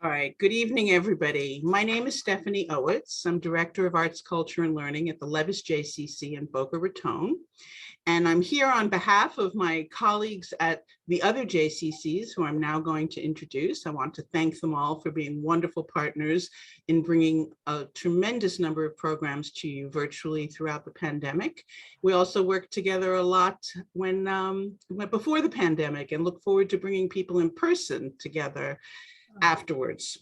All right, good evening, everybody. My name is Stephanie Owitz. I'm Director of Arts, Culture, and Learning at the Levis JCC in Boca Raton. And I'm here on behalf of my colleagues at the other JCCs who I'm now going to introduce. I want to thank them all for being wonderful partners in bringing a tremendous number of programs to you virtually throughout the pandemic. We also worked together a lot when before the pandemic and look forward to bringing people in person together afterwards.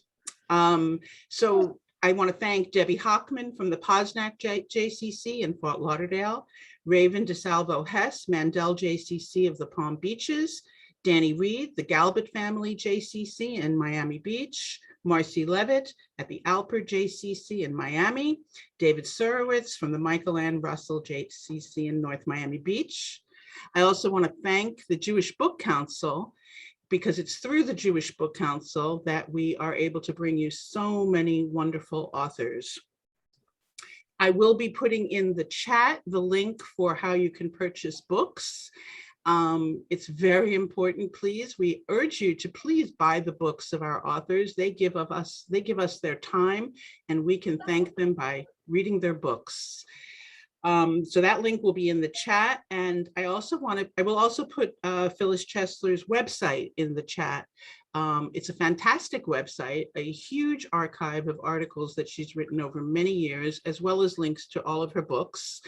So I want to thank Debbie Hockman from the Posnack JCC in Fort Lauderdale, Raven DeSalvo Hess, Mandel JCC of the Palm Beaches, Danny Reed, the Galbert Family JCC in Miami Beach, Marcy Levitt at the Alpert JCC in Miami, David Surowitz from the Michael Ann Russell JCC in North Miami Beach. I also want to thank the Jewish Book Council, because it's through the Jewish Book Council that we are able to bring you so many wonderful authors. I will be putting in the chat the link for how you can purchase books. It's very important, please. We urge you to please buy the books of our authors. They give us their time, and we can thank them by reading their books. So that link will be in the chat, and I will also put Phyllis Chesler's website in the chat. It's a fantastic website, a huge archive of articles that she's written over many years, as well as links to all of her books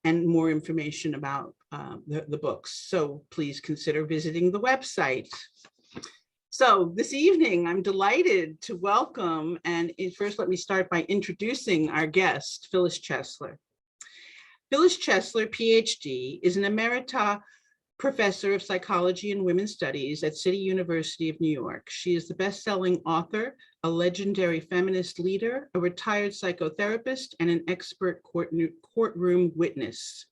and more information about the books. So please consider visiting the website. So this evening, I'm delighted to welcome, and first let me start by introducing our guest, Phyllis Chesler. Phyllis Chesler, PhD, is an emerita professor of psychology and women's studies at City University of New York. She is the best-selling author, a legendary feminist leader, a retired psychotherapist, and an expert courtroom witness.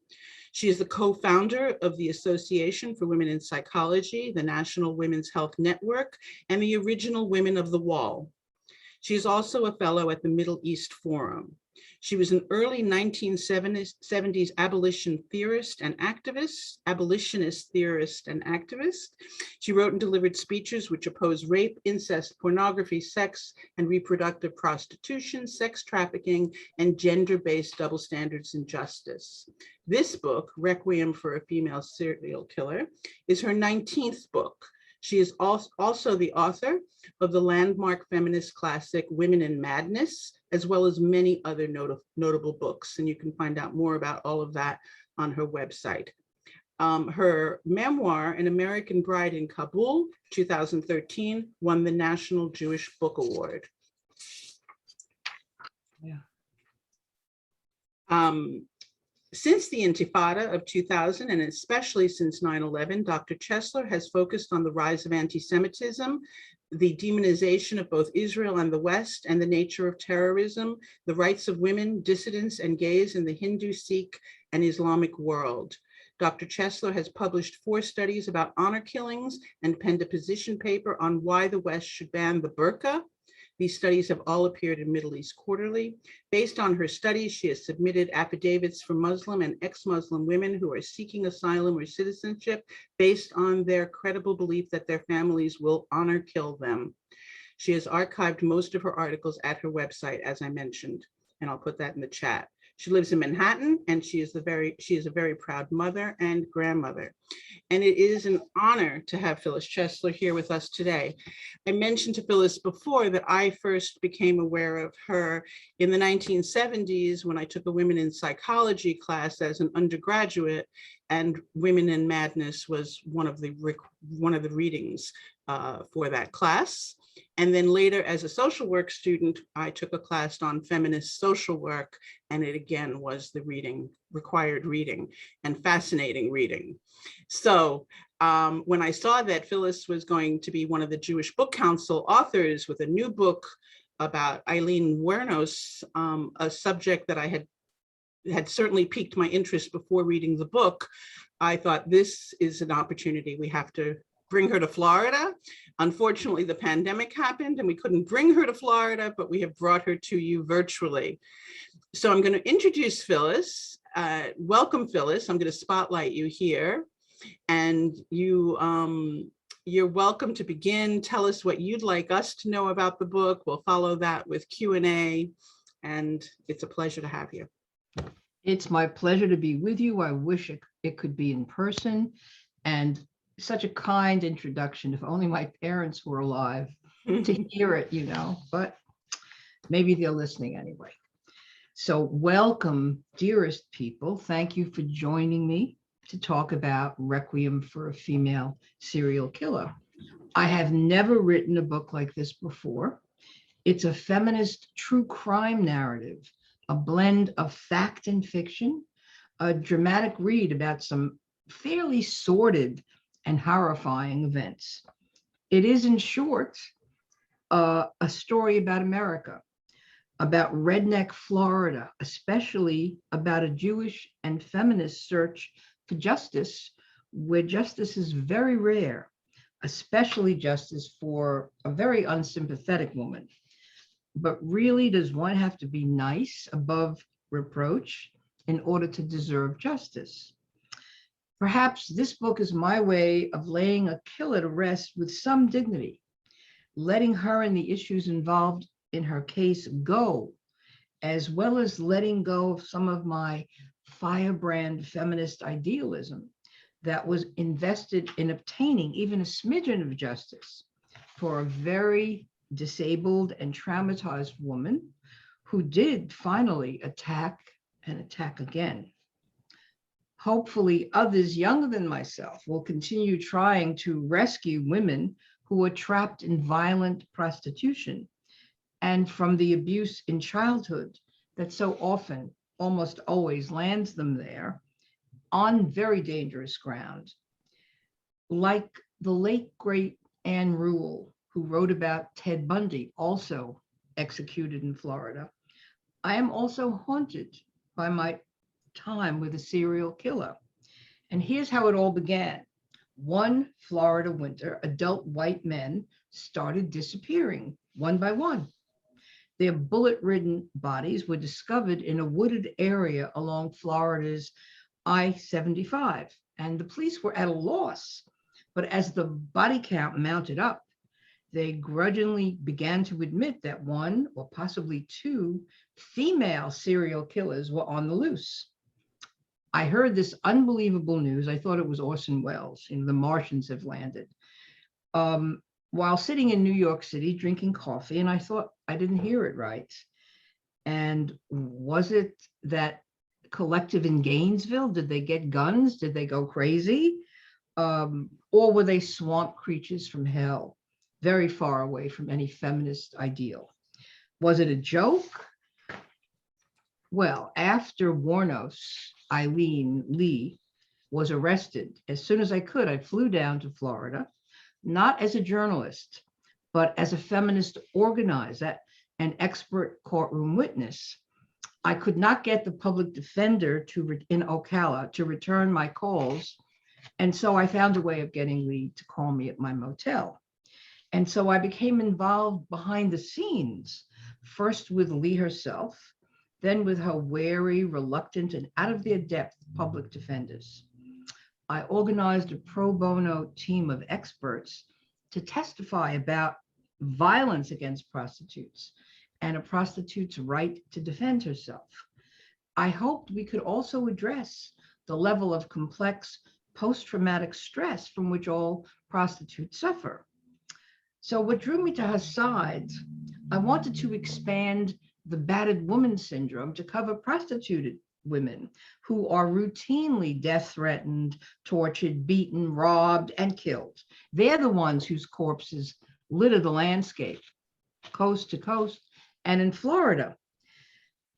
She is the co-founder of the Association for Women in Psychology, the National Women's Health Network, and the original Women of the Wall. She is also a fellow at the Middle East Forum. She was an early 1970s abolitionist theorist and activist. She wrote and delivered speeches which oppose rape, incest, pornography, sex and reproductive prostitution, sex trafficking, and gender-based double standards in justice. This book, Requiem for a Female Serial Killer, is her 19th book. She is also the author of the landmark feminist classic Women in Madness, as well as many other notable books. And you can find out more about all of that on her website. Her memoir, An American Bride in Kabul, 2013, won the National Jewish Book Award. Yeah. Since the Intifada of 2000, and especially since 9/11, Dr. Chesler has focused on the rise of anti-Semitism, the demonization of both Israel and the West, and the nature of terrorism, the rights of women, dissidents, and gays in the Hindu, Sikh, and Islamic world. Dr. Chesler has published 4 studies about honor killings and penned a position paper on why the West should ban the burqa. These studies have all appeared in Middle East Quarterly. Based on her studies, she has submitted affidavits from Muslim and ex-Muslim women who are seeking asylum or citizenship based on their credible belief that their families will honor kill them. She has archived most of her articles at her website, as I mentioned, and I'll put that in the chat. She lives in Manhattan, and she is a very proud mother and grandmother. And it is an honor to have Phyllis Chesler here with us today. I mentioned to Phyllis before that I first became aware of her in the 1970s when I took a Women in Psychology class as an undergraduate, and Women in Madness was one of the readings for that class. And then later, as a social work student, I took a class on feminist social work, and it again was the required reading and fascinating reading. So when I saw that Phyllis was going to be one of the Jewish Book Council authors with a new book about Eileen Wuornos, a subject that I had certainly piqued my interest before reading the book, I thought this is an opportunity. We have to bring her to Florida. Unfortunately, the pandemic happened and we couldn't bring her to Florida, but we have brought her to you virtually. So I'm going to introduce Phyllis. Welcome, Phyllis. I'm going to spotlight you here. And you You're welcome to begin. Tell us what you'd like us to know about the book. We'll follow that with Q&A, and it's a pleasure to have you. It's my pleasure to be with you. I wish it could be in person, and such a kind introduction. If only my parents were alive to hear it, but maybe they're listening anyway. So welcome, dearest people. Thank you for joining me to talk about Requiem for a Female Serial Killer. I have never written a book like this before. It's a feminist true crime narrative, a blend of fact and fiction, a dramatic read about some fairly sordid and horrifying events. It is, in short, a story about America, about redneck Florida, especially about a Jewish and feminist search for justice, where justice is very rare, especially justice for a very unsympathetic woman. But really, does one have to be nice above reproach in order to deserve justice? Perhaps this book is my way of laying a killer to rest with some dignity, letting her and the issues involved in her case go, as well as letting go of some of my firebrand feminist idealism that was invested in obtaining even a smidgen of justice for a very disabled and traumatized woman who did finally attack and attack again. Hopefully, others younger than myself will continue trying to rescue women who are trapped in violent prostitution and from the abuse in childhood that so often, almost always, lands them there on very dangerous ground. Like the late, great Anne Rule, who wrote about Ted Bundy, also executed in Florida, I am also haunted by my time with a serial killer. And here's how it all began. One Florida winter, adult white men started disappearing one by one. Their bullet-ridden bodies were discovered in a wooded area along Florida's I-75, and the police were at a loss. But as the body count mounted up, they grudgingly began to admit that one or possibly two female serial killers were on the loose. I heard this unbelievable news. I thought it was Orson Welles, the Martians have landed, while sitting in New York City drinking coffee, and I thought I didn't hear it right. And was it that collective in Gainesville? Did they get guns? Did they go crazy? Or were they swamp creatures from hell, very far away from any feminist ideal? Was it a joke? Well, after Warnos, Eileen Lee was arrested, as soon as I could, I flew down to Florida, not as a journalist, but as a feminist organizer and expert courtroom witness. I could not get the public defender in Ocala to return my calls, and so I found a way of getting Lee to call me at my motel. And so I became involved behind the scenes, first with Lee herself, then with her wary, reluctant, and out of their depth public defenders. I organized a pro bono team of experts to testify about violence against prostitutes and a prostitute's right to defend herself. I hoped we could also address the level of complex post-traumatic stress from which all prostitutes suffer. So what drew me to her side, I wanted to expand the battered woman syndrome to cover prostituted women who are routinely death threatened, tortured, beaten, robbed, and killed. They're the ones whose corpses litter the landscape, coast to coast, and in Florida.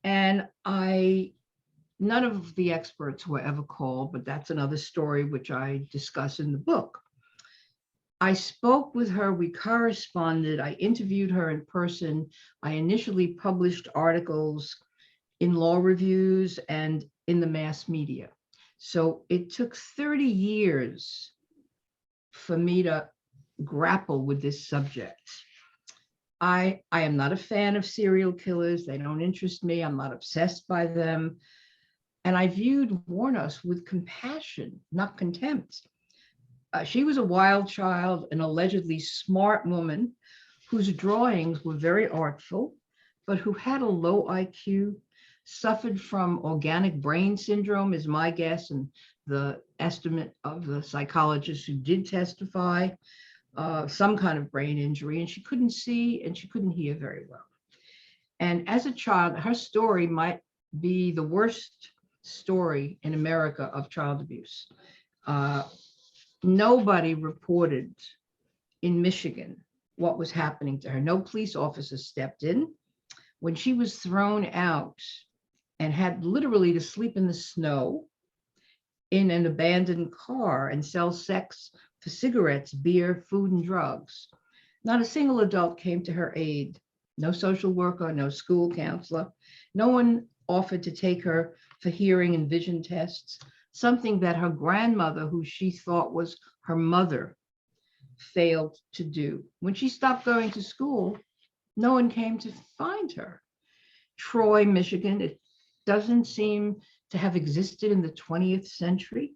And none of the experts were ever called, but that's another story which I discuss in the book. I spoke with her, we corresponded, I interviewed her in person. I initially published articles in law reviews and in the mass media. So it took 30 years for me to grapple with this subject. I am not a fan of serial killers. They don't interest me. I'm not obsessed by them. And I viewed Warnos with compassion, not contempt. She was a wild child, an allegedly smart woman whose drawings were very artful, but who had a low IQ, suffered from organic brain syndrome, is my guess, and the estimate of the psychologists who did testify, some kind of brain injury, and she couldn't see and she couldn't hear very well. And as a child, her story might be the worst story in America of child abuse. Nobody reported in Michigan what was happening to her. No police officer stepped in. When she was thrown out and had literally to sleep in the snow in an abandoned car and sell sex for cigarettes, beer, food, and drugs, not a single adult came to her aid. No social worker, no school counselor. No one offered to take her for hearing and vision tests, something that her grandmother, who she thought was her mother, failed to do. When she stopped going to school, no one came to find her. Troy, Michigan, it doesn't seem to have existed in the 20th century.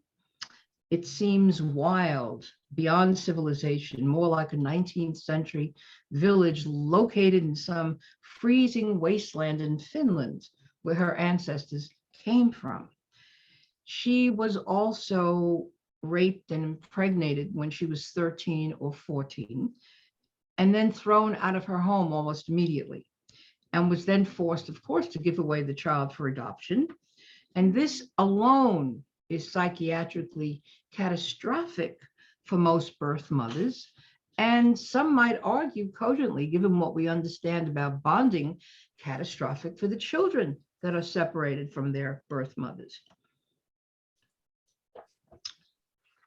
It seems wild, beyond civilization, more like a 19th century village located in some freezing wasteland in Finland, where her ancestors came from. She was also raped and impregnated when she was 13 or 14, and then thrown out of her home almost immediately, and was then forced, of course, to give away the child for adoption. And this alone is psychiatrically catastrophic for most birth mothers. And some might argue cogently, given what we understand about bonding, catastrophic for the children that are separated from their birth mothers.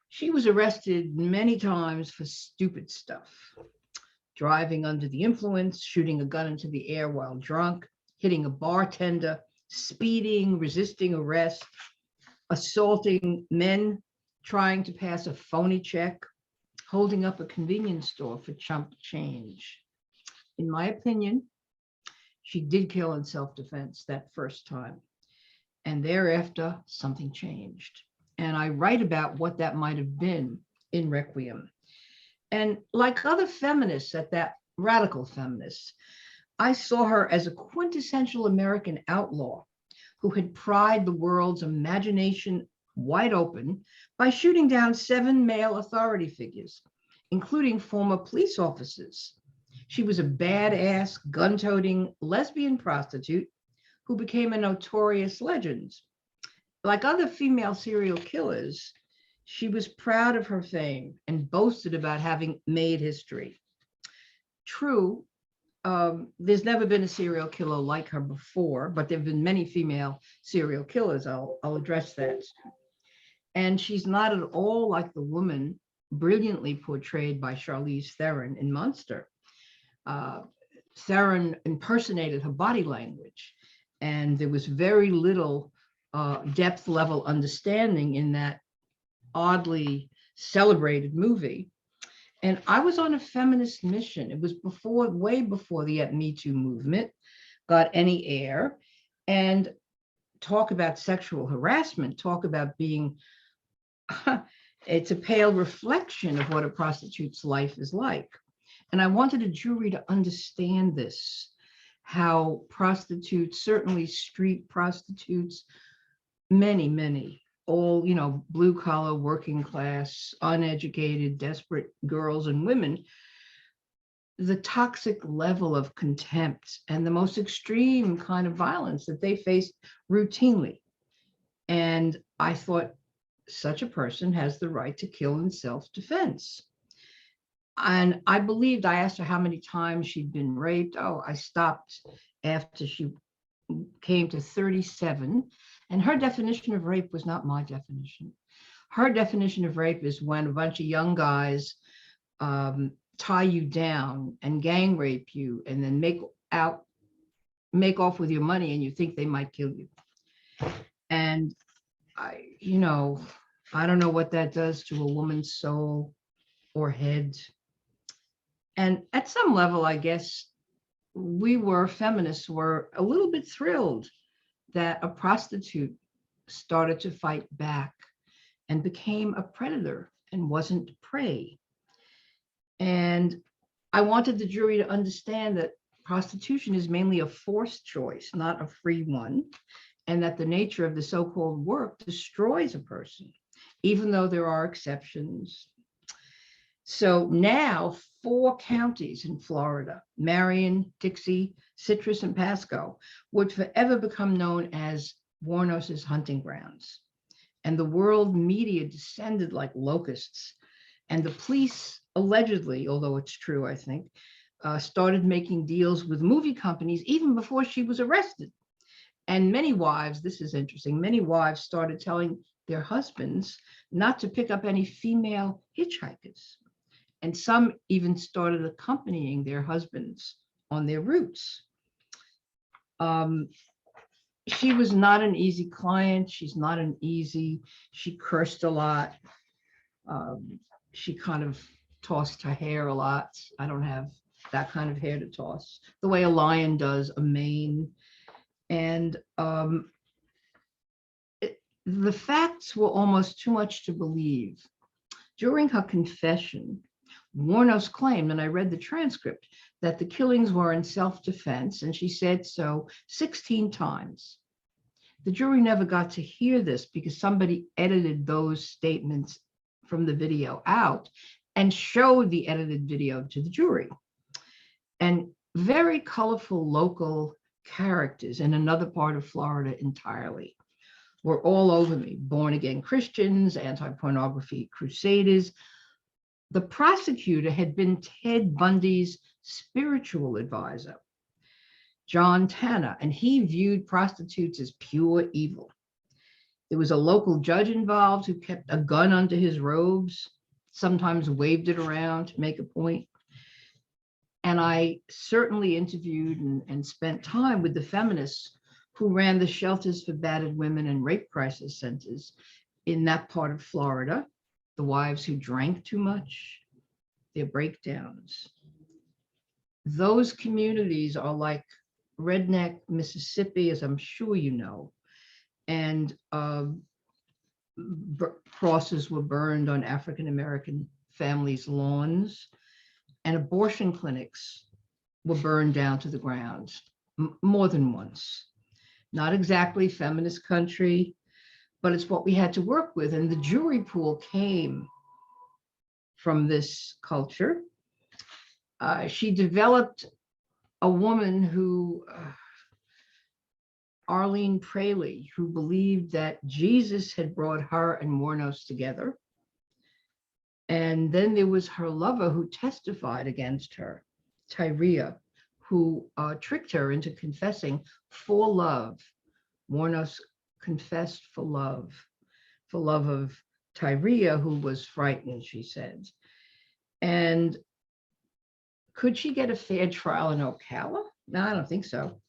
She was arrested many times for stupid stuff: driving under the influence, shooting a gun into the air while drunk, hitting a bartender, speeding, resisting arrest, assaulting men trying to pass a phony check, holding up a convenience store for chump change. In my opinion, she did kill in self-defense that first time. And thereafter, something changed. And I write about what that might have been in Requiem. And like other feminists at that radical feminists, I saw her as a quintessential American outlaw who had pried the world's imagination wide open by shooting down 7 male authority figures, including former police officers. She was a badass, gun-toting lesbian prostitute who became a notorious legend. Like other female serial killers, she was proud of her fame and boasted about having made history. True, there's never been a serial killer like her before, but there have been many female serial killers. I'll address that. And she's not at all like the woman brilliantly portrayed by Charlize Theron in Monster. Theron impersonated her body language, and there was very little depth level understanding in that oddly celebrated movie. And I was on a feminist mission. It was before, way before the Me Too movement got any air. And talk about sexual harassment, talk about being, it's a pale reflection of what a prostitute's life is like. And I wanted a jury to understand this, how prostitutes, certainly street prostitutes, many, all, blue collar, working class, uneducated, desperate girls and women, the toxic level of contempt and the most extreme kind of violence that they faced routinely. And I thought, such a person has the right to kill in self-defense. And I asked her how many times she'd been raped. Oh, I stopped after she came to 37. And her definition of rape was not my definition. Her definition of rape is when a bunch of young guys tie you down and gang rape you and then make off with your money and you think they might kill you. And I don't know what that does to a woman's soul or head. And at some level, I guess feminists were a little bit thrilled that a prostitute started to fight back and became a predator and wasn't prey. And I wanted the jury to understand that prostitution is mainly a forced choice, not a free one, and that the nature of the so-called work destroys a person, even though there are exceptions. So now 4 counties in Florida, Marion, Dixie, Citrus, and Pasco, would forever become known as Wuornos's hunting grounds. And the world media descended like locusts. And the police allegedly, although it's true, I think, started making deals with movie companies even before she was arrested. And many wives, this is interesting, many wives started telling their husbands not to pick up any female hitchhikers. And some even started accompanying their husbands on their routes. She was not an easy client. She's not an easy, she cursed a lot. She kind of tossed her hair a lot. I don't have that kind of hair to toss, the way a lion does a mane. And the facts were almost too much to believe. During her confession, Wuornos claimed, and I read the transcript, that the killings were in self-defense, and she said so 16 times. The jury never got to hear this because somebody edited those statements from the video out and showed the edited video to the jury. And very colorful local characters in another part of Florida entirely were all over me. Born-again Christians, anti-pornography crusaders. The prosecutor had been Ted Bundy's spiritual advisor, John Tanner, and he viewed prostitutes as pure evil. There was a local judge involved who kept a gun under his robes, sometimes waved it around to make a point. And I certainly interviewed and spent time with the feminists who ran the shelters for battered women and rape crisis centers in that part of Florida, the wives who drank too much, their breakdowns. Those communities are like redneck Mississippi, as I'm sure you know, and crosses were burned on African-American families' lawns, and abortion clinics were burned down to the ground more than once. Not exactly feminist country, but it's what we had to work with. And the jury pool came from this culture. She developed a woman who, Arlene Praley, who believed that Jesus had brought her and Wuornos together. And then there was her lover who testified against her, Tyria, who tricked her into confessing for love. Wuornos confessed for love of Tyria, who was frightened, she said. And could she get a fair trial in Ocala? No, I don't think so.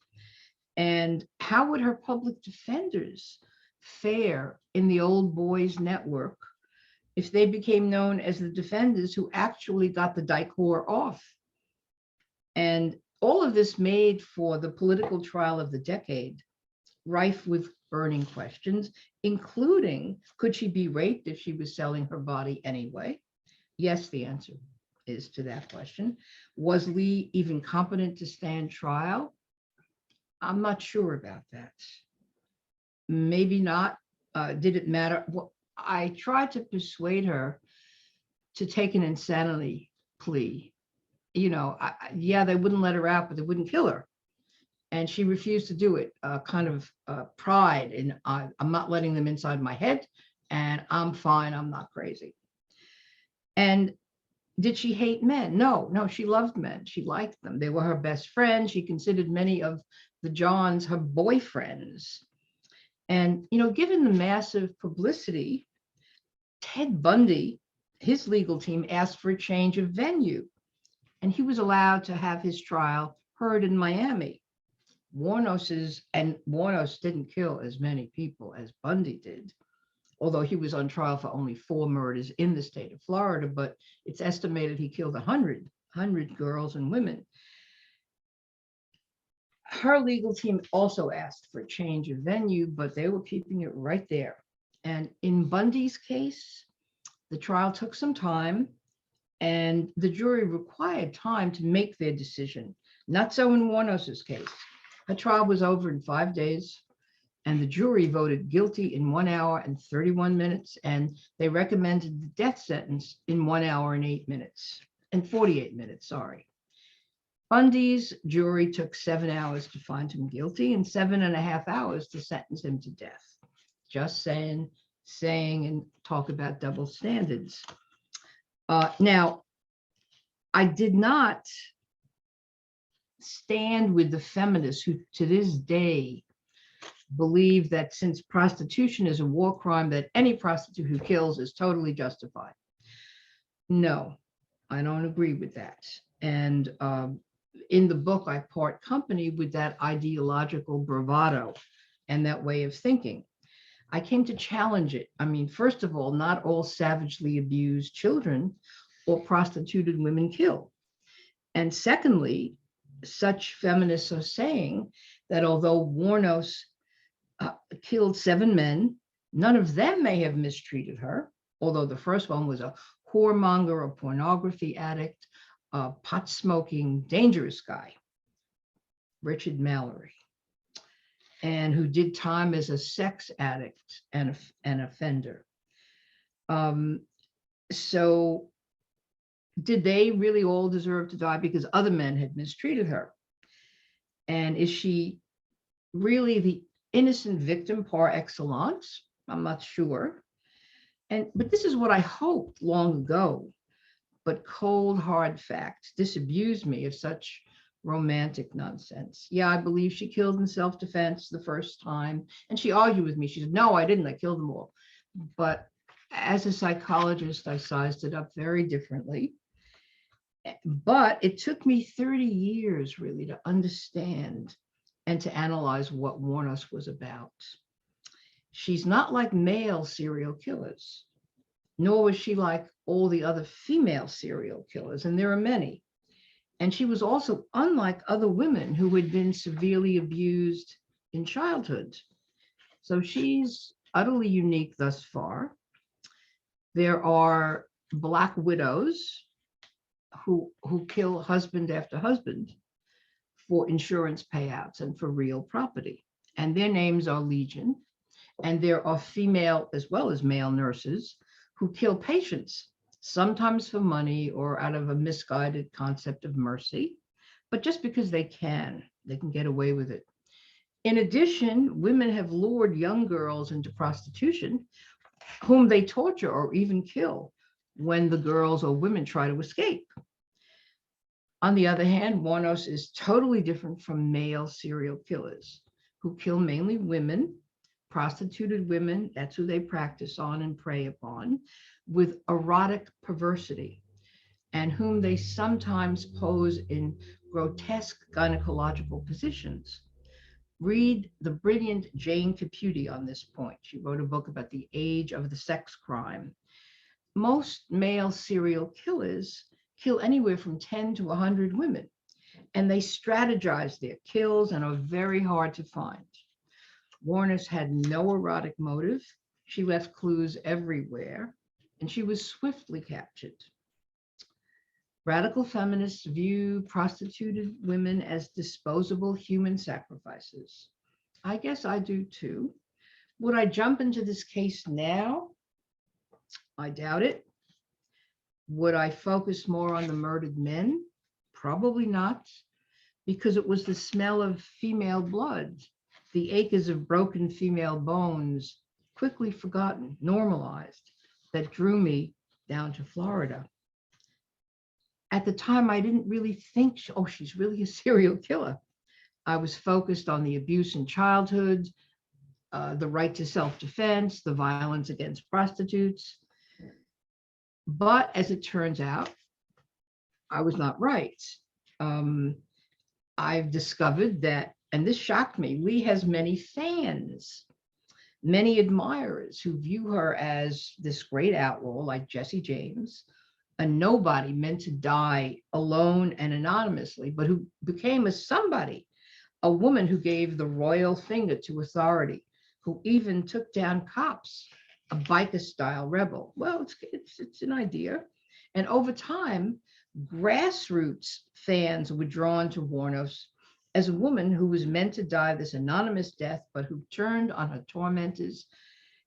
And how would her public defenders fare in the old boys network if they became known as the defenders who actually got the dyke whore off? And all of this made for the political trial of the decade, rife with burning questions, including, could she be raped if she was selling her body anyway? Yes, the answer is to that question. Was Lee even competent to stand trial? I'm not sure about that. Maybe not. Did it matter? Well, I tried to persuade her to take an insanity plea. You know, yeah, they wouldn't let her out, but they wouldn't kill her. And she refused to do it, kind of pride in, I'm not letting them inside my head, and I'm fine, I'm not crazy. And did she hate men? No, she loved men. She liked them. They were her best friends. She considered many of the Johns her boyfriends. And, you know, given the massive publicity, Ted Bundy, his legal team asked for a change of venue, and he was allowed to have his trial heard in Miami. Wuornos didn't kill as many people as Bundy did, although he was on trial for only 4 murders in the state of Florida, but it's estimated he killed 100 girls and women. Her legal team also asked for a change of venue, but they were keeping it right there. And in Bundy's case, The trial took some time, and the jury required time to make their decision. Not so in Warnos's case. Her trial was over in 5 days, and the jury voted guilty in 1 hour and 31 minutes, and they recommended the death sentence in 1 hour and 8 minutes, and 48 minutes, sorry. Bundy's jury took 7 hours to find him guilty and 7.5 hours to sentence him to death. Just saying and talk about double standards. Now, I did not stand with the feminists who to this day believe that since prostitution is a war crime, that any prostitute who kills is totally justified. No, I don't agree with that. And in the book, I part company with that ideological bravado and that way of thinking. I came to challenge it. I mean, first of all, not all savagely abused children or prostituted women kill. And secondly, such feminists are saying that although Warnos killed 7 men, none of them may have mistreated her, although the first one was a whoremonger, a pornography addict, a pot-smoking, dangerous guy, Richard Mallory, and who did time as a sex addict and an offender. So did they really all deserve to die because other men had mistreated her? And is she really the innocent victim par excellence? I'm not sure. But this is what I hoped long ago, but cold, hard facts disabused me of such romantic nonsense. Yeah, I believe she killed in self-defense the first time. And she argued with me. She said, no, I didn't. I killed them all. But as a psychologist, I sized it up very differently. But it took me 30 years really to understand and to analyze what Warnos was about. She's not like male serial killers, nor was she like all the other female serial killers, and there are many. And she was also unlike other women who had been severely abused in childhood. So she's utterly unique thus far. There are Black widows who kill husband after husband for insurance payouts and for real property. And their names are legion. And there are female as well as male nurses who kill patients, sometimes for money or out of a misguided concept of mercy, but just because they can get away with it. In addition, women have lured young girls into prostitution, whom they torture or even kill when the girls or women try to escape. On the other hand, Warnos is totally different from male serial killers who kill mainly women, prostituted women, that's who they practice on and prey upon, with erotic perversity, and whom they sometimes pose in grotesque gynecological positions. Read the brilliant Jane Caputi on this point. She wrote a book about the age of the sex crime. Most male serial killers kill anywhere from 10 to 100 women, and they strategize their kills and are very hard to find. Warnos had no erotic motive. She left clues everywhere, and she was swiftly captured. Radical feminists view prostituted women as disposable human sacrifices. I guess I do too. Would I jump into this case now? I doubt it. Would I focus more on the murdered men? Probably not, because it was the smell of female blood, the acres of broken female bones, quickly forgotten, normalized, that drew me down to Florida. At the time, I didn't really think, oh, she's really a serial killer. I was focused on the abuse in childhood, the right to self-defense, the violence against prostitutes. But as it turns out, I was not right. I've discovered that, and this shocked me, Lee has many fans, many admirers who view her as this great outlaw like Jesse James, a nobody meant to die alone and anonymously, but who became a somebody, a woman who gave the royal finger to authority, who even took down cops a biker style rebel. Well, it's an idea. And over time, grassroots fans were drawn to Warnos as a woman who was meant to die this anonymous death, but who turned on her tormentors,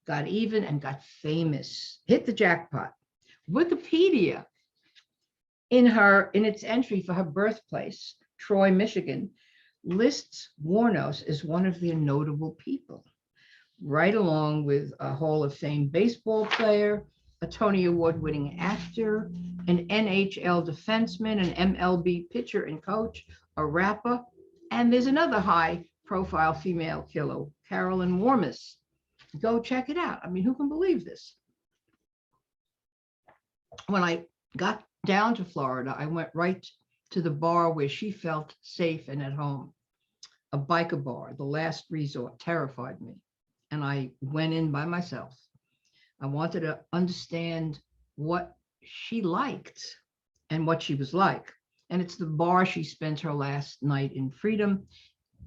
got even, and got famous, hit the jackpot. Wikipedia, in its entry for her birthplace, Troy, Michigan, lists Warnos as one of their notable people, right along with a Hall of Fame baseball player, a Tony Award-winning actor, an NHL defenseman, an MLB pitcher and coach, a rapper, and there's another high-profile female killer, Carolyn Warmus. Go check it out. I mean, who can believe this? When I got down to Florida, I went right to the bar where she felt safe and at home, a biker bar, the last resort. Terrified me. And I went in by myself. I wanted to understand what she liked and what she was like. And it's the bar she spent her last night in freedom.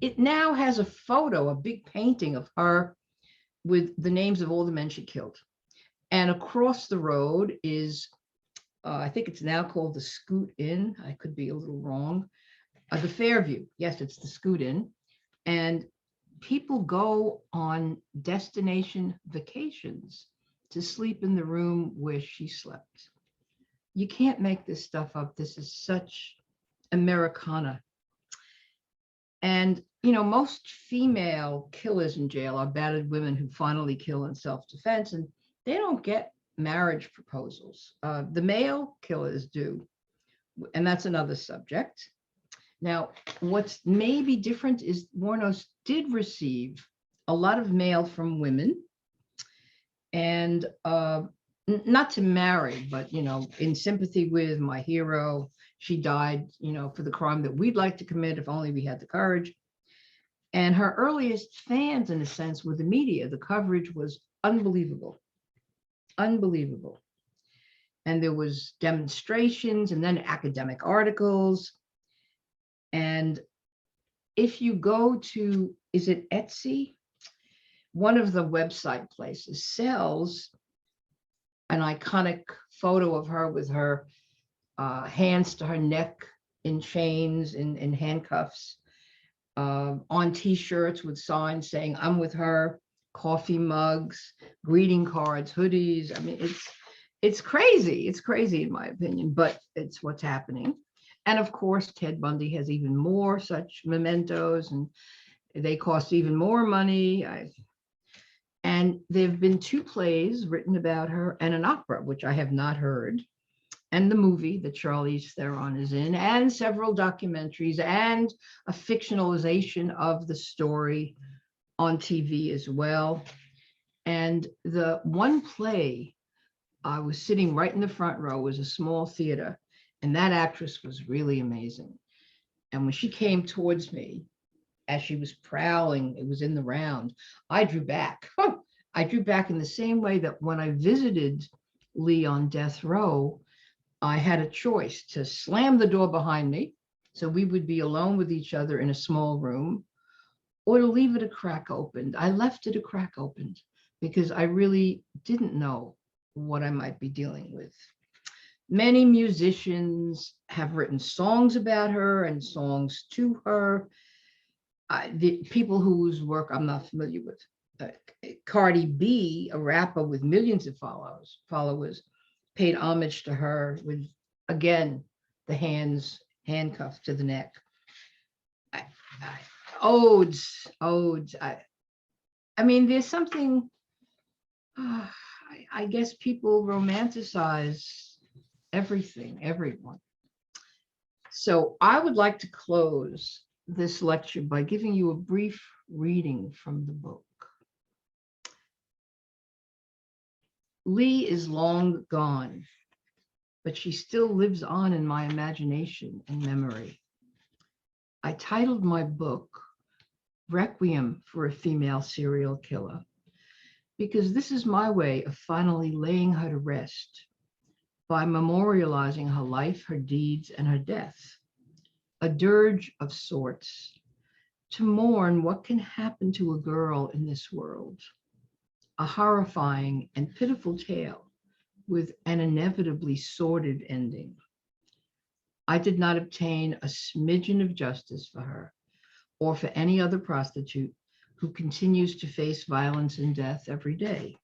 It now has a photo, a big painting of her with the names of all the men she killed. And across the road is, I think it's now called the Scoot Inn. I could be a little wrong. The Fairview. Yes, it's the Scoot Inn. And people go on destination vacations to sleep in the room where she slept. You can't make this stuff up. This is such Americana. And, you know, most female killers in jail are battered women who finally kill in self-defense, and they don't get marriage proposals. The male killers do, and that's another subject. Now, what's maybe different is Warnos did receive a lot of mail from women, and not to marry, but, you know, in sympathy with my hero. She died, you know, for the crime that we'd like to commit if only we had the courage. And her earliest fans, in a sense, were the media. The coverage was unbelievable, unbelievable. And there was demonstrations and then academic articles. And if you go to, is it Etsy? One of the website places sells an iconic photo of her with her hands to her neck in chains, in handcuffs, on T-shirts with signs saying, "I'm with her," coffee mugs, greeting cards, hoodies. I mean, it's crazy. It's crazy in my opinion, but it's what's happening. And of course, Ted Bundy has even more such mementos, and they cost even more money. And there have been 2 plays written about her and an opera, which I have not heard, and the movie that Charlize Theron is in, and several documentaries, and a fictionalization of the story on TV as well. And the one play, I was sitting right in the front row, was a small theater, and that actress was really amazing. And when she came towards me, as she was prowling, it was in the round, I drew back. I drew back in the same way that when I visited Lee on death row, I had a choice to slam the door behind me, so we would be alone with each other in a small room, or to leave it a crack opened. I left it a crack opened because I really didn't know what I might be dealing with. Many musicians have written songs about her and songs to her. The people whose work I'm not familiar with. Cardi B, a rapper with millions of followers, paid homage to her with, again, the handcuffed to the neck. Odes. I mean, there's something, I guess people romanticize everything, everyone. So I would like to close this lecture by giving you a brief reading from the book. Lee is long gone, but she still lives on in my imagination and memory. I titled my book Requiem for a Female Serial Killer, because this is my way of finally laying her to rest by memorializing her life, her deeds, and her death. A dirge of sorts to mourn what can happen to a girl in this world. a horrifying and pitiful tale with an inevitably sordid ending. I did not obtain a smidgen of justice for her or for any other prostitute who continues to face violence and death every day.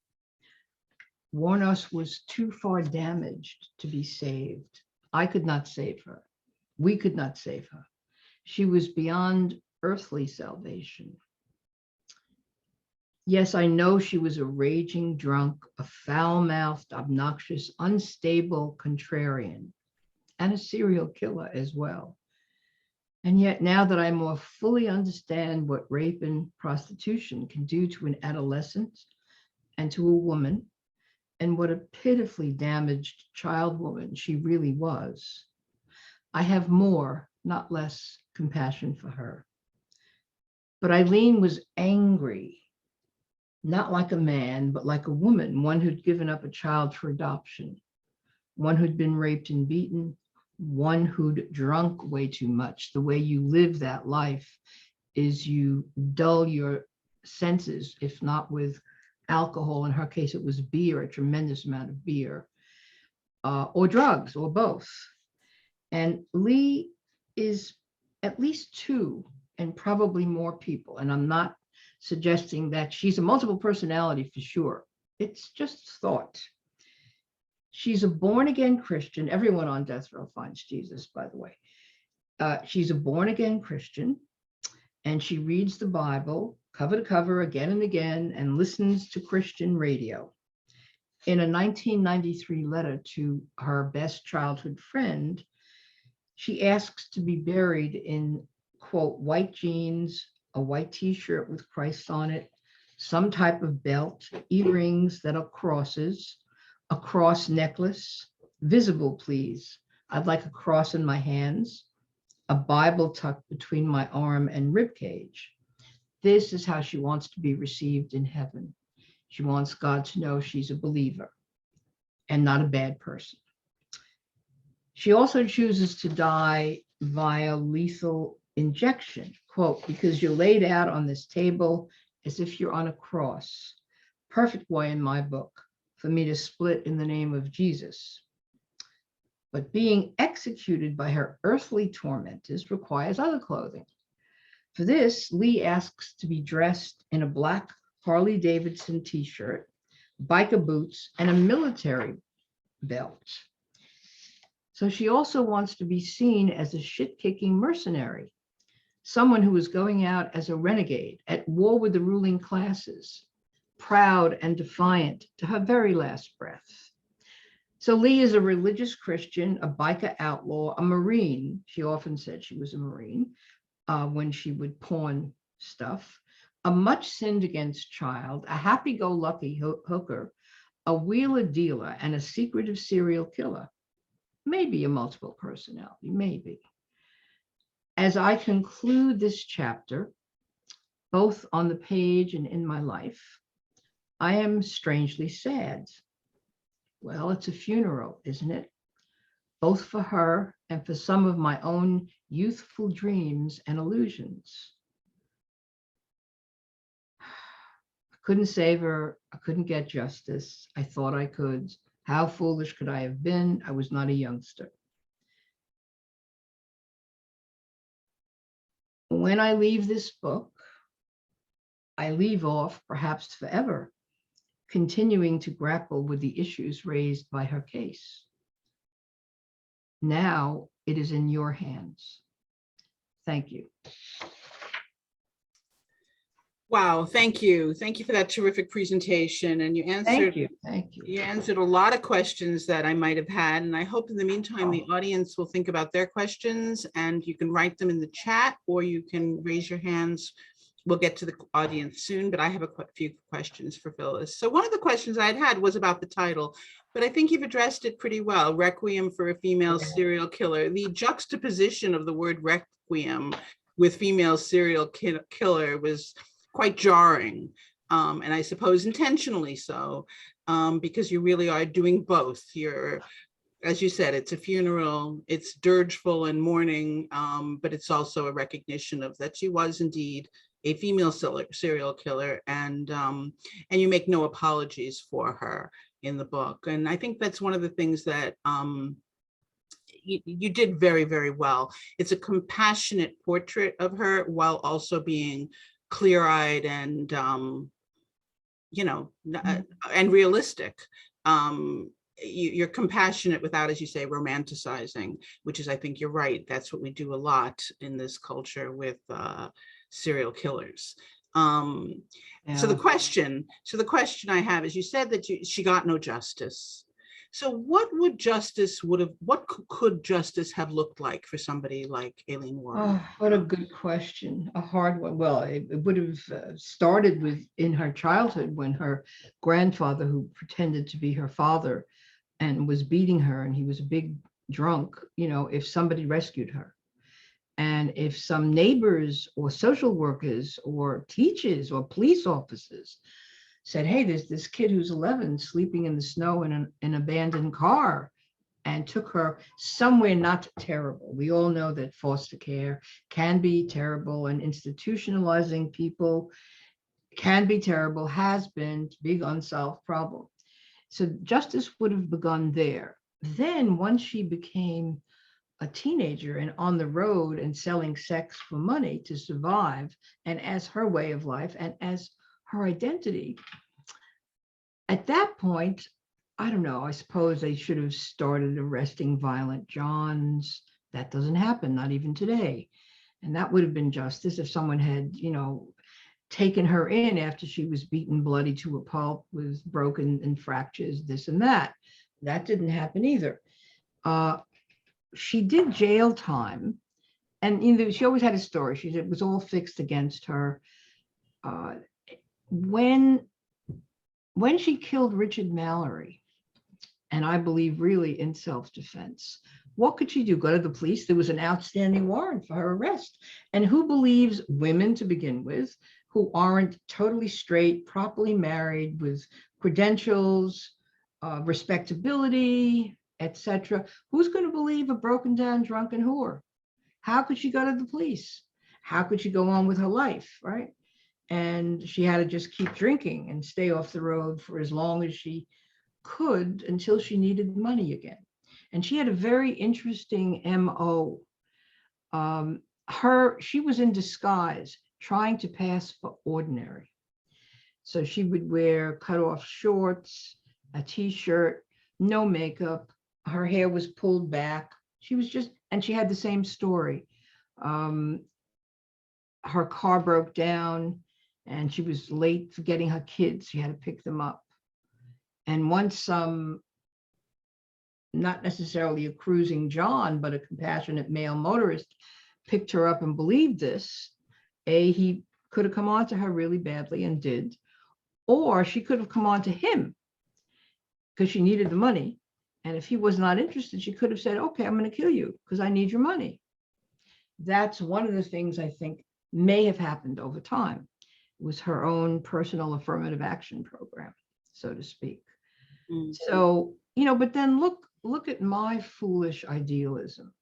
Warnos was too far damaged to be saved. I could not save her. We could not save her. She was beyond earthly salvation. Yes, I know she was a raging drunk, a foul-mouthed, obnoxious, unstable contrarian, and a serial killer as well. And yet now that I more fully understand what rape and prostitution can do to an adolescent and to a woman, and what a pitifully damaged child woman she really was, I have more, not less, compassion for her. But Eileen was angry, not like a man, but like a woman, one who'd given up a child for adoption, one who'd been raped and beaten, one who'd drunk way too much. The way you live that life is you dull your senses, if not with alcohol. In her case, it was beer, a tremendous amount of beer, or drugs, or both. And Lee is at least two, and probably more people. And I'm not suggesting that she's a multiple personality for sure. It's just thought. She's a born-again Christian. Everyone on death row finds Jesus, by the way. She's a born-again Christian, and she reads the Bible cover to cover again and again and listens to Christian radio. In a 1993 letter to her best childhood friend, she asks to be buried in, quote, white jeans, a white t-shirt with Christ on it, some type of belt, earrings that are crosses, a cross necklace, visible, please. I'd like a cross in my hands, a Bible tucked between my arm and rib cage. This is how she wants to be received in heaven. She wants God to know she's a believer and not a bad person. She also chooses to die via lethal injection, quote, because you're laid out on this table as if you're on a cross. Perfect way in my book for me to split in the name of Jesus. But being executed by her earthly tormentors requires other clothing. For this, Lee asks to be dressed in a black Harley Davidson t-shirt, biker boots, and a military belt. So she also wants to be seen as a shit-kicking mercenary, someone who is going out as a renegade, at war with the ruling classes, proud and defiant to her very last breath. So Lee is a religious Christian, a biker outlaw, a Marine. She often said she was a Marine when she would pawn stuff, a much sinned against child, a happy-go-lucky hooker, a wheeler dealer, and a secretive serial killer. Maybe a multiple personality, maybe. As I conclude this chapter, both on the page and in my life, I am strangely sad. Well, it's a funeral, isn't it? Both for her and for some of my own youthful dreams and illusions. I couldn't save her. I couldn't get justice. I thought I could. How foolish could I have been? I was not a youngster. When I leave this book, I leave off, perhaps forever, continuing to grapple with the issues raised by her case. Now it is in your hands. Thank you. Wow, thank you. Thank you for that terrific presentation. And you answered, Thank you. You answered a lot of questions that I might have had. And I hope in the meantime, the audience will think about their questions, and you can write them in the chat or you can raise your hands. We'll get to the audience soon, but I have a few questions for Phyllis. So one of the questions I had was about the title, but I think you've addressed it pretty well. Requiem for a female serial killer. The juxtaposition of the word requiem with female serial killer was quite jarring, and I suppose intentionally so, because you really are doing both. You're, as you said, it's a funeral, it's dirgeful and mourning, but it's also a recognition of that she was indeed a female serial killer, and you make no apologies for her in the book. And I think that's one of the things that you did very, very well. It's a compassionate portrait of her while also being clear-eyed and, and realistic. You're compassionate without, as you say, romanticizing, which is, I think you're right. That's what we do a lot in this culture with serial killers. So the question I have is, you said that she got no justice. So what could justice have looked like for somebody like Aileen Warren? Oh, what a good question. A hard one. Well, it would have started with in her childhood when her grandfather, who pretended to be her father and was beating her, and he was a big drunk, if somebody rescued her. And if some neighbors or social workers or teachers or police officers said, hey, there's this kid who's 11 sleeping in the snow in an abandoned car, and took her somewhere not terrible. We all know that foster care can be terrible, and institutionalizing people can be terrible, has been a big unsolved problem. So justice would have begun there. Then once she became a teenager and on the road and selling sex for money to survive, and as her way of life and as her identity, at that point, I don't know, I suppose they should have started arresting violent Johns. That doesn't happen, not even today. And that would have been justice if someone had, taken her in after she was beaten bloody to a pulp with broken and fractures, this and that. That didn't happen either. She did jail time, and she always had a story. She said it was all fixed against her. When she killed Richard Mallory, and I believe really in self-defense, what could she do? Go to the police? There was an outstanding warrant for her arrest. And who believes women, to begin with, who aren't totally straight, properly married, with credentials, respectability, etc.? Who's going to believe a broken down drunken whore? How could she go to the police? How could she go on with her life, right? And she had to just keep drinking and stay off the road for as long as she could until she needed money again. And she had a very interesting MO. She was in disguise, trying to pass for ordinary. So she would wear cut-off shorts, a t-shirt, no makeup. Her hair was pulled back. And she had the same story. Her car broke down and she was late for getting her kids. She had to pick them up. And once not necessarily a cruising John, but a compassionate male motorist picked her up and believed this, he could have come on to her really badly and did, or she could have come on to him because she needed the money. And if he was not interested, she could have said, okay, I'm going to kill you because I need your money. That's one of the things I think may have happened over time. It was her own personal affirmative action program, so to speak. Mm-hmm. So, but then look at my foolish idealism.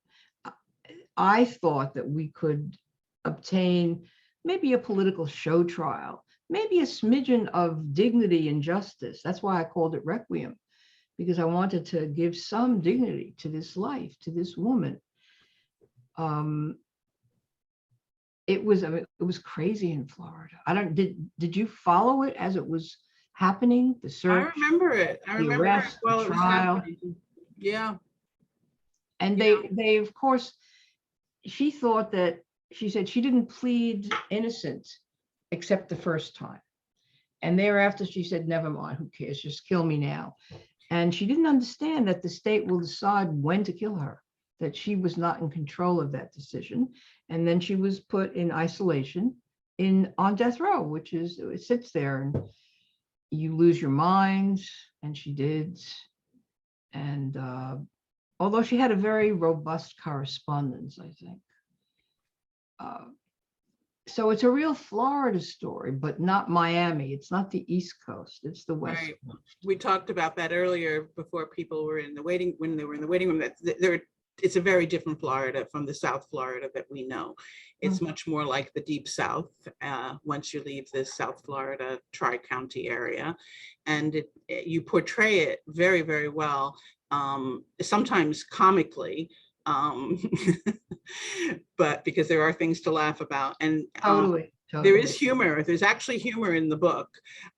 I thought that we could obtain maybe a political show trial, maybe a smidgen of dignity and justice. That's why I called it Requiem, because I wanted to give some dignity to this life, to this woman. It was crazy in Florida. Did you follow it as it was happening? The search. I remember it. The arrest, the trial. Yeah. And they of course, she thought that, she said she didn't plead innocent except the first time. And thereafter she said, never mind, who cares? Just kill me now. And she didn't understand that the state will decide when to kill her, that she was not in control of that decision. And then she was put in isolation on death row, which is, it sits there and you lose your mind, and she did. And although she had a very robust correspondence, I think. So it's a real Florida story, but not Miami. It's not the East Coast. It's the West Coast. We talked about that earlier before people were in the waiting, when they were in the waiting room, that there are it's a very different Florida from the South Florida that we know. It's much more like the deep South once you leave the South Florida Tri-County area. And you portray it very, very well, sometimes comically, but because there are things to laugh about. And Totally. there is humor. There's actually humor in the book.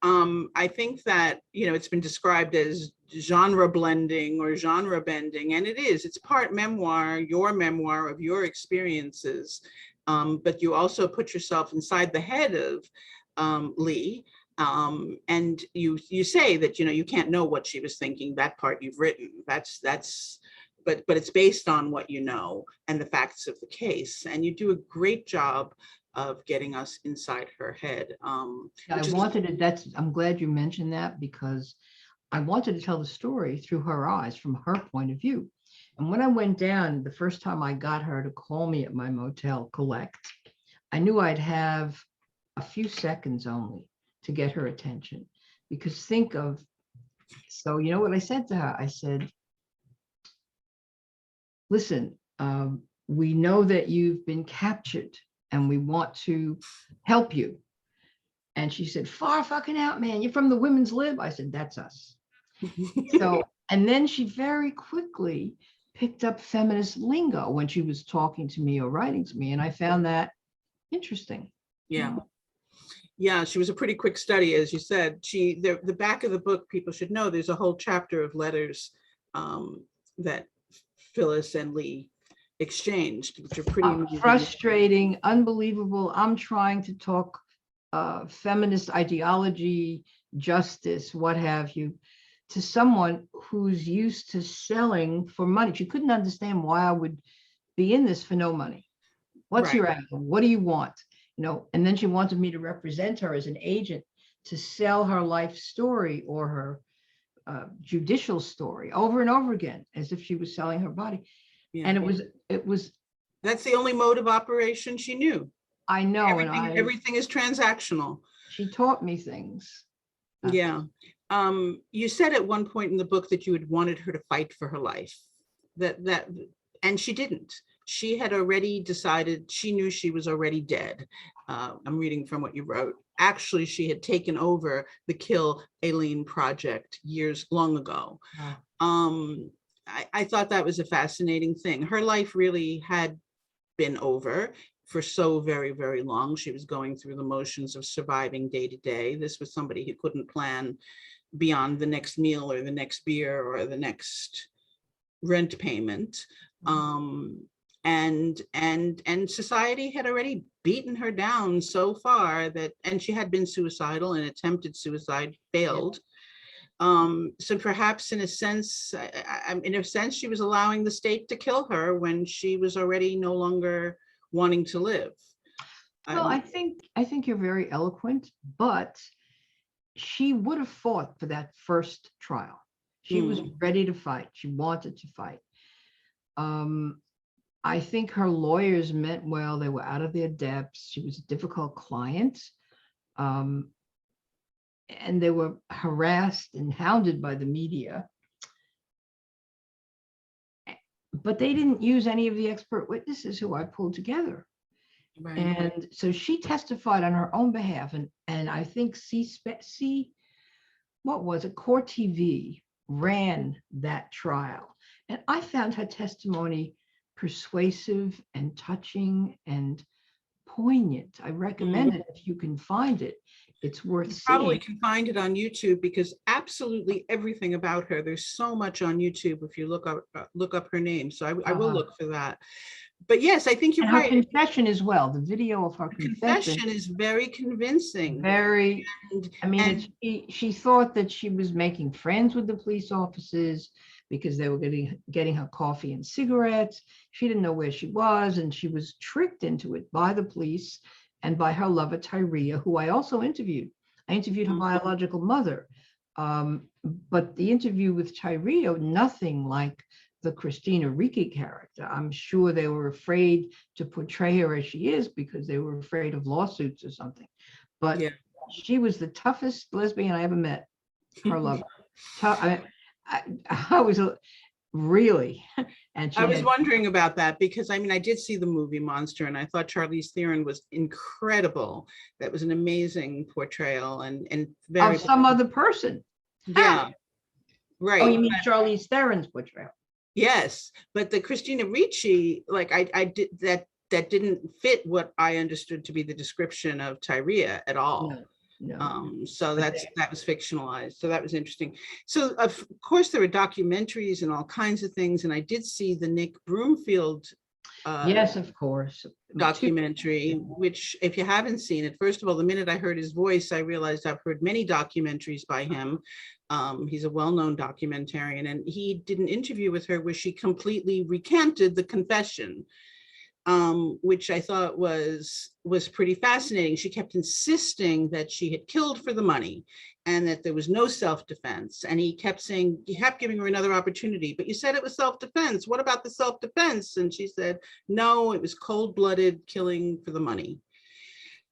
I think that, it's been described as genre blending or genre bending, and it is. It's part memoir, your memoir of your experiences, but you also put yourself inside the head of Lee, and you say that, you can't know what she was thinking. That part you've written. But it's based on what you know and the facts of the case, and you do a great job of getting us inside her head. I'm glad you mentioned that, because I wanted to tell the story through her eyes, from her point of view. And when I went down, the first time I got her to call me at my motel, collect, I knew I'd have a few seconds only to get her attention. Because so you know what I said to her? I said, listen, we know that you've been captured and we want to help you. And she said, far fucking out, man. You're from the Women's Lib. I said, that's us. So, and then she very quickly picked up feminist lingo when she was talking to me or writing to me. And I found that interesting. Yeah. Yeah, she was a pretty quick study, as you said. The back of the book, people should know, there's a whole chapter of letters that Phyllis and Lee exchanged, which are pretty frustrating, unbelievable. I'm trying to talk feminist ideology, justice, what have you, to someone who's used to selling for money. She couldn't understand why I would be in this for no money. What's your angle? What do you want? And then she wanted me to represent her as an agent to sell her life story or her judicial story over and over again, as if she was selling her body. Yeah. And it was. That's the only mode of operation she knew. I know. Everything is transactional. She taught me things. Yeah. You said at one point in the book that you had wanted her to fight for her life, and she didn't. She had already decided, she knew she was already dead. I'm reading from what you wrote. Actually, she had taken over the Kill Aileen project long ago. I thought that was a fascinating thing. Her life really had been over for so very, very long. She was going through the motions of surviving day to day. This was somebody who couldn't plan beyond the next meal or the next beer or the next rent payment. And society had already beaten her down so far and she had been suicidal, and attempted suicide, failed. So perhaps in a sense, she was allowing the state to kill her when she was already no longer wanting to live. Well, I think you're very eloquent, but she would have fought for that first trial. She was ready to fight. She wanted to fight. I think her lawyers meant well. They were out of their depths. She was a difficult client. And they were harassed and hounded by the media. But they didn't use any of the expert witnesses who I pulled together. Right. And so she testified on her own behalf. And I think Court TV ran that trial. And I found her testimony persuasive and touching and poignant. I recommend it if you can find it. It's worth seeing. Probably can find it on YouTube, because absolutely everything about her, there's so much on YouTube if you look up her name. So I will look for that. But yes, I think you're right. Her confession as well. The video of her confession is very convincing. Very. She thought that she was making friends with the police officers because they were getting her coffee and cigarettes. She didn't know where she was, and she was tricked into it by the police and by her lover, Tyria, who I also interviewed. I interviewed her biological mother. But the interview with Tyria, nothing like the Christina Ricci character. I'm sure they were afraid to portray her as she is because they were afraid of lawsuits or something. But she was the toughest lesbian I ever met, her lover. I was really, And I she was had, wondering about that because I mean, I did see the movie Monster and I thought Charlize Theron was incredible. That was an amazing portrayal and very, of some other person. How? yeah, Oh, right. you mean Charlize Theron's portrayal? Yes, but the Christina Ricci, like I did that didn't fit what I understood to be the description of Tyria at all. No, no. So But that was fictionalized. So that was interesting. So of course there were documentaries and all kinds of things, and I did see the Nick Broomfield yes, of course. Two, documentary, which if you haven't seen it, first of all, the minute I heard his voice, I realized I've heard many documentaries by him. He's a well-known documentarian, and he did an interview with her where she completely recanted the confession, which I thought was pretty fascinating. She kept insisting that she had killed for the money and that there was no self-defense. And he kept saying, you kept giving her another opportunity, but you said it was self-defense. What about the self-defense? And she said, no, it was cold-blooded killing for the money.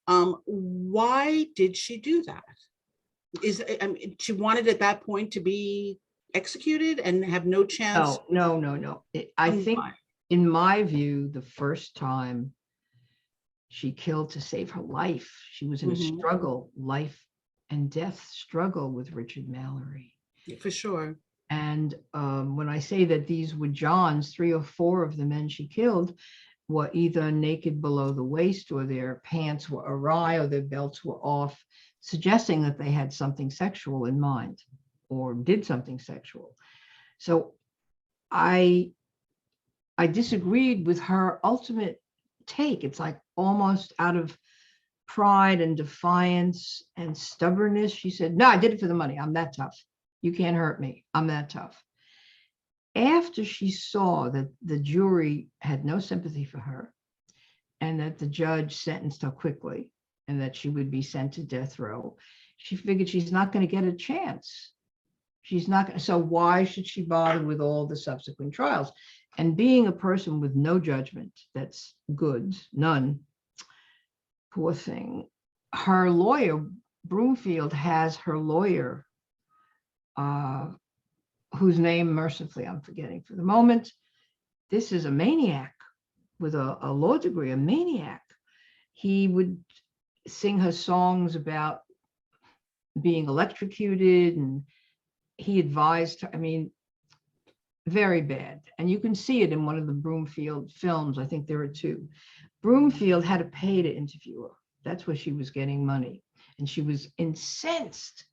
Why did she do that? I mean, she wanted at that point to be executed and have no chance. no. I think, Why? in my view, the first time she killed to save her life, she was in a struggle, life and death struggle with Richard Mallory. Yeah, for sure. And when I say that these were Johns, 3 or 4 of the men she killed were either naked below the waist or their pants were awry or their belts were off, suggesting that they had something sexual in mind or did something sexual. So I disagreed with her ultimate take. It's like almost out of pride and defiance and stubbornness. She said, no, I did it for the money. I'm that tough. You can't hurt me. I'm that tough. After she saw that the jury had no sympathy for her and that the judge sentenced her quickly and that she would be sent to death row, she figured she's not going to get a chance. She's not going to. So why should she bother with all the subsequent trials? And being a person with no judgment, that's good, none, poor thing. Her lawyer, Broomfield, has her lawyer, whose name mercifully I'm forgetting for the moment. This is a maniac with a law degree, a maniac. He would sing her songs about being electrocuted, and he advised her. I mean, very bad. And you can see it in one of the Broomfield films. I think there are 2. Broomfield had to pay to interview her. That's where she was getting money. And she was incensed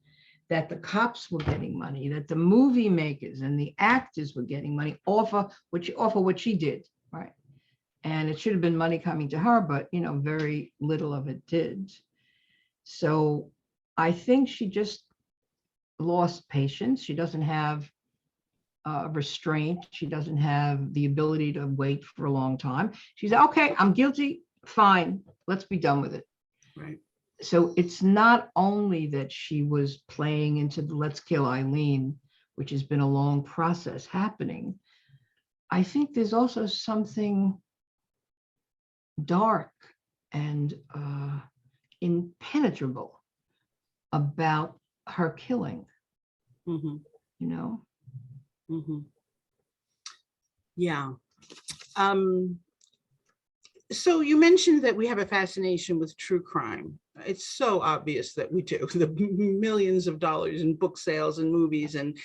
that the cops were getting money, that the movie makers and the actors were getting money off of what she did, right? And it should have been money coming to her, but very little of it did. So I think she just lost patience. She doesn't have restraint. She doesn't have the ability to wait for a long time. She's okay, I'm guilty, fine, let's be done with it. Right. So it's not only that she was playing into the let's kill Eileen, which has been a long process happening. I think there's also something dark and impenetrable about her killing. Yeah. So you mentioned that we have a fascination with true crime. It's so obvious that we do. The millions of dollars in book sales and movies and,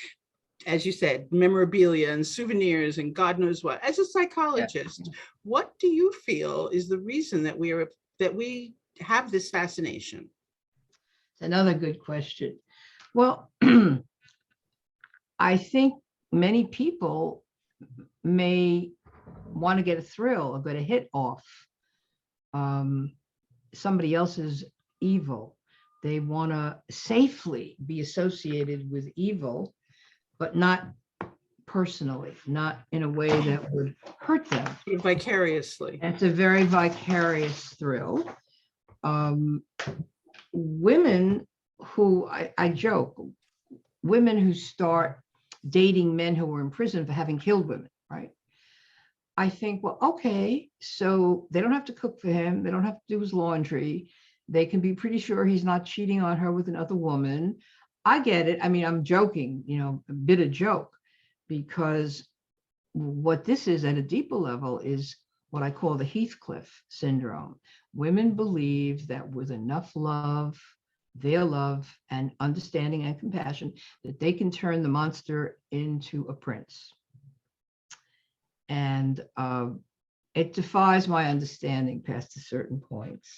as you said, memorabilia and souvenirs and God knows what. As a psychologist, what do you feel is the reason that we have this fascination? Another good question. Well, I think many people may want to get a thrill or get a hit off somebody else's evil. They want to safely be associated with evil, but not personally, not in a way that would hurt them. Vicariously. It's a very vicarious thrill. Women who, I joke, women who start dating men who were in prison for having killed women, right? I think, well, okay, so they don't have to cook for him. They don't have to do his laundry. They can be pretty sure he's not cheating on her with another woman. I get it. I mean, I'm joking, a bit of joke, because what this is at a deeper level is what I call the Heathcliff syndrome. Women believe that with enough love, their love and understanding and compassion, that they can turn the monster into a prince. And it defies my understanding past a certain points.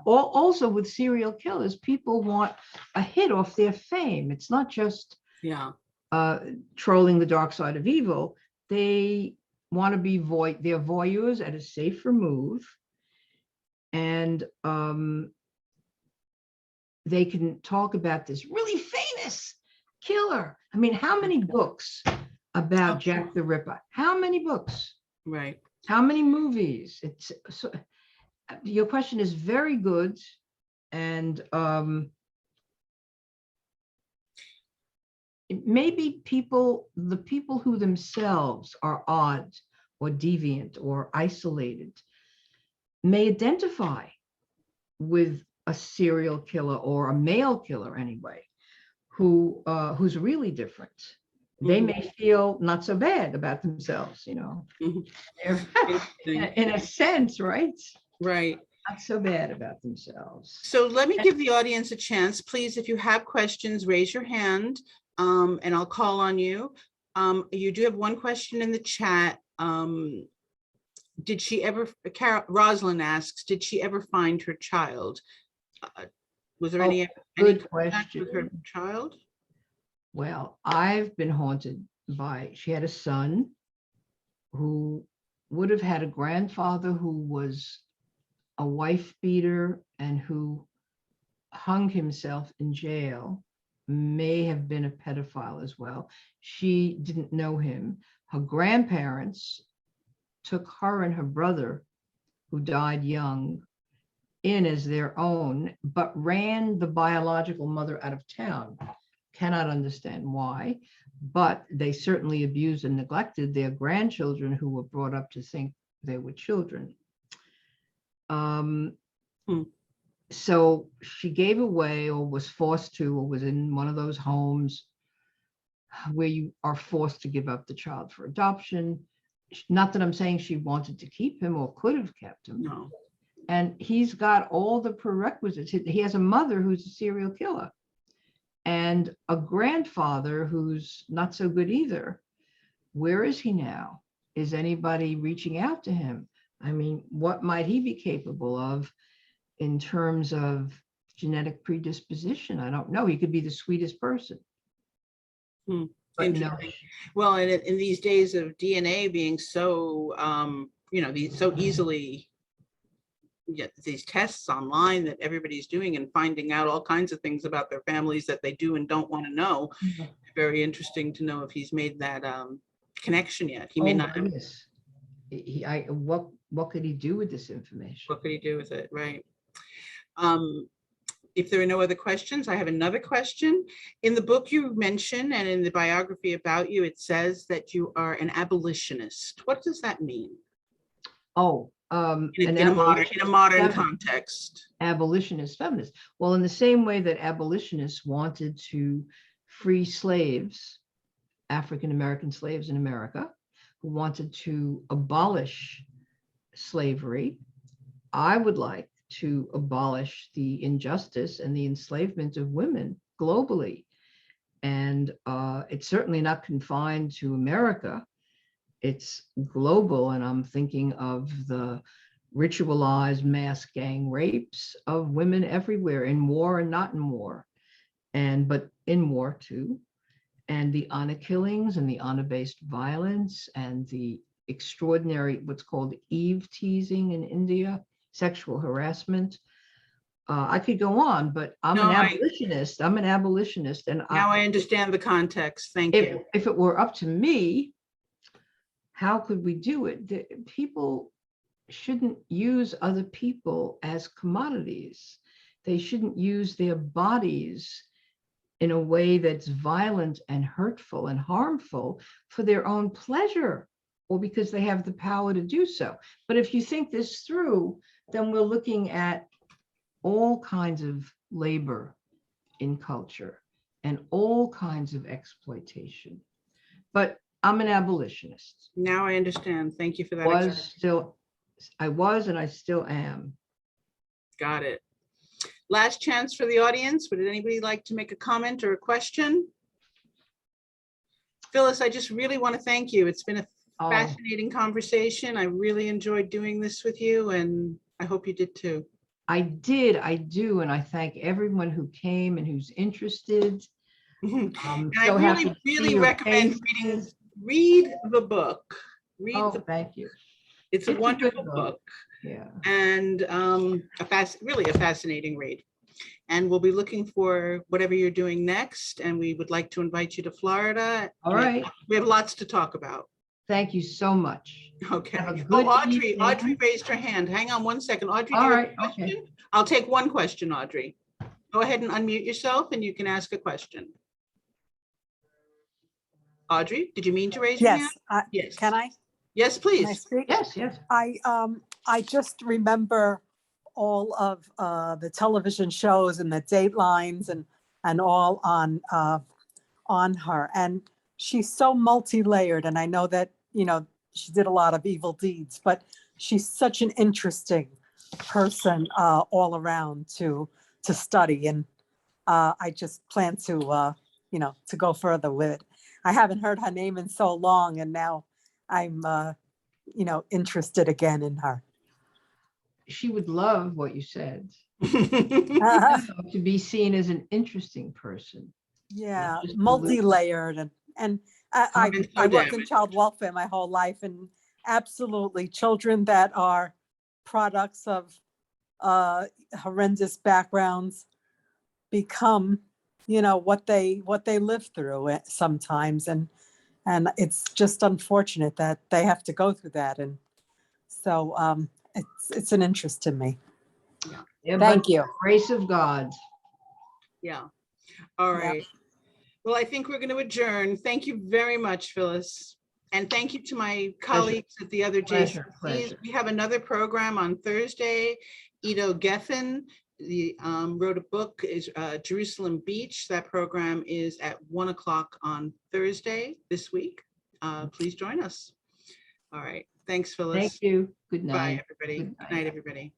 Also with serial killers, people want a hit off their fame. It's not just trolling the dark side of evil. They want to be they're voyeurs at a safe remove. And they can talk about this really famous killer. I mean, how many books about Jack the Ripper? How many books? Right. How many movies? It's so, your question is very good. And maybe the people who themselves are odd or deviant or isolated may identify with a serial killer or a male killer anyway, who's really different. They may feel not so bad about themselves, you know. In a sense, right? Right. Not so bad about themselves. So let me give the audience a chance. Please, if you have questions, raise your hand and I'll call on you. You do have one question in the chat. Did she ever, Rosalind asks, did she ever find her child? Was there any good question with her child? Well, I've been haunted by, she had a son who would have had a grandfather who was a wife beater and who hung himself in jail, may have been a pedophile as well. She didn't know him. Her grandparents took her and her brother, who died young, in as their own, but ran the biological mother out of town. Cannot understand why, but they certainly abused and neglected their grandchildren who were brought up to think they were children. So she gave away or was forced to, or was in one of those homes where you are forced to give up the child for adoption. Not that I'm saying she wanted to keep him or could have kept him. No. And he's got all the prerequisites. He has a mother who's a serial killer and a grandfather who's not so good either. Where is he now? Is anybody reaching out to him? I mean, what might he be capable of in terms of genetic predisposition? I don't know. He could be the sweetest person. But no. Well, and in these days of DNA being so, so easily, these tests online that everybody's doing and finding out all kinds of things about their families that they do and don't want to know. Very interesting to know if he's made that connection yet. He may not. Yes. What could he do with this information? What could he do with it? Right. If there are no other questions, I have another question. In the book you mention and in the biography about you, it says that you are an abolitionist. What does that mean? In a modern context. Abolitionist feminist. Well, in the same way that abolitionists wanted to free slaves, African-American slaves in America, who wanted to abolish slavery, I would like to abolish the injustice and the enslavement of women globally. And it's certainly not confined to America. It's global. And I'm thinking of the ritualized mass gang rapes of women everywhere, in war and not in war, but in war too. And the honor killings and the honor-based violence and the extraordinary, what's called Eve teasing in India, sexual harassment. I could go on, but I'm an abolitionist. I'm an abolitionist. And now I understand the context. Thank you. If it were up to me, how could we do it? People shouldn't use other people as commodities. They shouldn't use their bodies in a way that's violent and hurtful and harmful for their own pleasure or because they have the power to do so. But if you think this through, then we're looking at all kinds of labor in culture and all kinds of exploitation. But I'm an abolitionist. Now I understand. Thank you for that. I was, and I still am. Got it. Last chance for the audience. Would anybody like to make a comment or a question? Phyllis, I just really want to thank you. It's been a fascinating conversation. I really enjoyed doing this with you, and I hope you did too. I do, and I thank everyone who came and who's interested. And I really recommend read the book. Thank you. It's a wonderful book. Yeah. And really a fascinating read. And we'll be looking for whatever you're doing next. And we would like to invite you to Florida. All right. We have lots to talk about. Thank you so much. Okay. Audrey raised her hand. Hang on one second. Audrey, all right. Okay. I'll take one question, Audrey. Go ahead and unmute yourself and you can ask a question. Audrey, did you mean to raise your hand? Yes. Can I? Yes, please. Can I speak? Yes. I just remember all of the television shows and the datelines and all on her, and she's so multi-layered. And I know that she did a lot of evil deeds, but she's such an interesting person all around to study. And I just plan to to go further with it. I haven't heard her name in so long, and now I'm interested again in her. She would love what you said. To be seen as an interesting person. Yeah, multi-layered, and I worked in child welfare my whole life, and absolutely children that are products of horrendous backgrounds become what they live through sometimes, and it's just unfortunate that they have to go through that, and so it's an interest to me. Yeah, thank you. Grace of God. Yeah. All right. Yep. Well, I think we're going to adjourn. Thank you very much, Phyllis. And thank you to my colleagues at the other JCCs. We have another program on Thursday. Ido Geffen wrote a book, is Jerusalem Beach. That program is at 1 o'clock on Thursday this week. Please join us. All right. Thanks, Phyllis. Thank you. Good night. Bye, everybody. Good night, everybody.